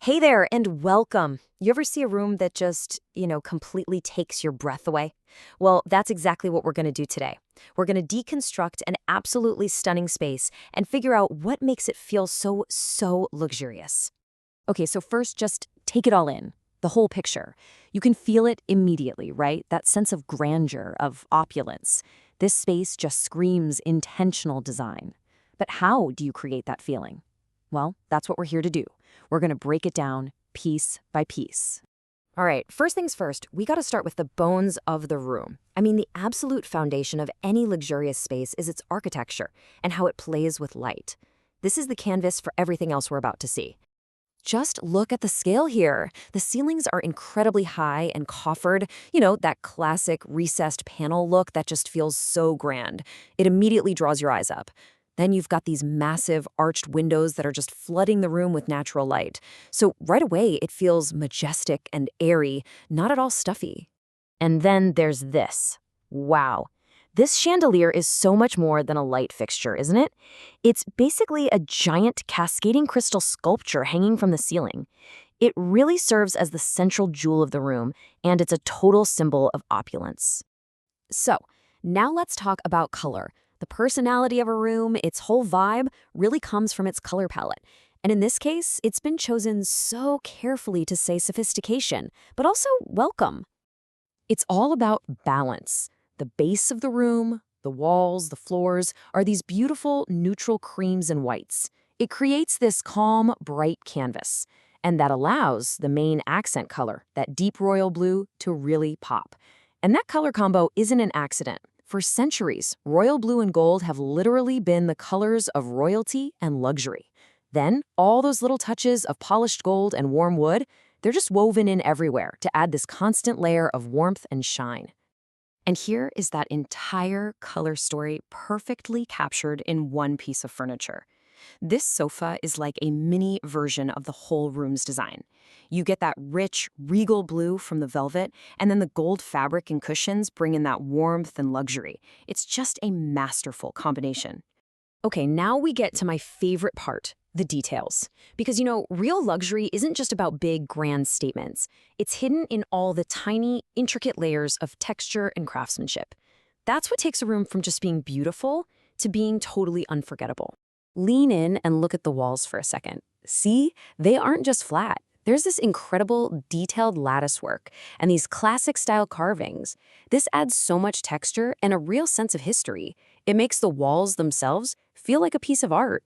Hey there, and welcome. You ever see a room that just, completely takes your breath away? Well, that's exactly what we're going to do today. We're going to deconstruct an absolutely stunning space and figure out what makes it feel so luxurious. Okay, so first, just take it all in, the whole picture. You can feel it immediately, right? That sense of grandeur, of opulence. This space just screams intentional design. But how do you create that feeling? Well, that's what we're here to do. We're going to break it down piece by piece. All right, first things first, we got to start with the bones of the room. I mean, the absolute foundation of any luxurious space is its architecture and how it plays with light. This is the canvas for everything else we're about to see. Just look at the scale here. The ceilings are incredibly high and coffered, that classic recessed panel look that just feels so grand. It immediately draws your eyes up. Then you've got these massive arched windows that are just flooding the room with natural light. So right away, it feels majestic and airy, not at all stuffy. And then there's this. Wow. This chandelier is so much more than a light fixture, isn't it? It's basically a giant cascading crystal sculpture hanging from the ceiling. It really serves as the central jewel of the room, and it's a total symbol of opulence. So, now let's talk about color. The personality of a room, its whole vibe, really comes from its color palette. And in this case, it's been chosen so carefully to say sophistication, but also welcome. It's all about balance. The base of the room, the walls, the floors, are these beautiful neutral creams and whites. It creates this calm, bright canvas. And that allows the main accent color, that deep royal blue, to really pop. And that color combo isn't an accident. For centuries, royal blue and gold have literally been the colors of royalty and luxury. Then, all those little touches of polished gold and warm wood, they're just woven in everywhere to add this constant layer of warmth and shine. And here is that entire color story perfectly captured in one piece of furniture. This sofa is like a mini version of the whole room's design. You get that rich, regal blue from the velvet, and then the gold fabric and cushions bring in that warmth and luxury. It's just a masterful combination. Okay, now we get to my favorite part, the details. Because, real luxury isn't just about big, grand statements. It's hidden in all the tiny, intricate layers of texture and craftsmanship. That's what takes a room from just being beautiful to being totally unforgettable. Lean in and look at the walls for a second. See, they aren't just flat. There's this incredible detailed lattice work and these classic style carvings. This adds so much texture and a real sense of history. It makes the walls themselves feel like a piece of art.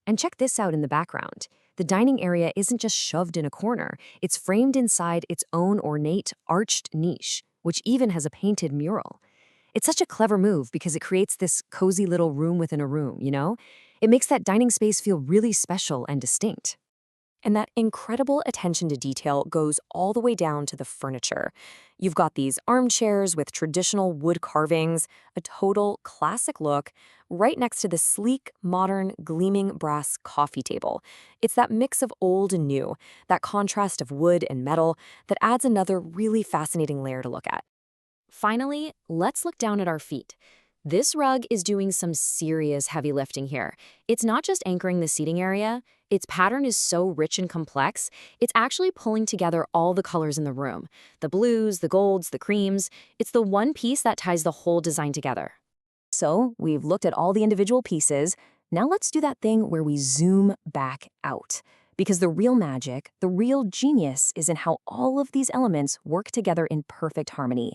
And check this out in the background. The dining area isn't just shoved in a corner. It's framed inside its own ornate, arched niche, which even has a painted mural. It's such a clever move because it creates this cozy little room within a room, It makes that dining space feel really special and distinct. And that incredible attention to detail goes all the way down to the furniture. You've got these armchairs with traditional wood carvings, a total classic look, right next to the sleek, modern, gleaming brass coffee table. It's that mix of old and new, that contrast of wood and metal that adds another really fascinating layer to look at. Finally, let's look down at our feet. This rug is doing some serious heavy lifting here. It's not just anchoring the seating area. Its pattern is so rich and complex, it's actually pulling together all the colors in the room. The blues, the golds, the creams. It's the one piece that ties the whole design together. So, we've looked at all the individual pieces. Now let's do that thing where we zoom back out. Because the real magic, the real genius is in how all of these elements work together in perfect harmony.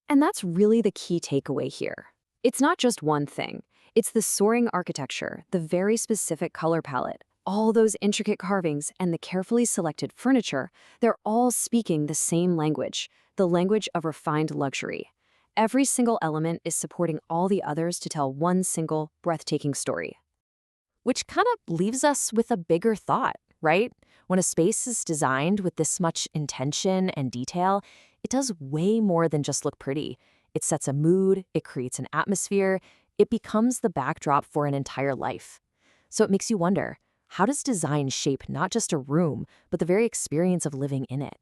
And that's really the key takeaway here. It's not just one thing. It's the soaring architecture, the very specific color palette, all those intricate carvings, and the carefully selected furniture. They're all speaking the same language, the language of refined luxury. Every single element is supporting all the others to tell one single, breathtaking story. Which kind of leaves us with a bigger thought, right? When a space is designed with this much intention and detail, it does way more than just look pretty. It sets a mood, it creates an atmosphere, it becomes the backdrop for an entire life. So it makes you wonder, how does design shape not just a room, but the very experience of living in it?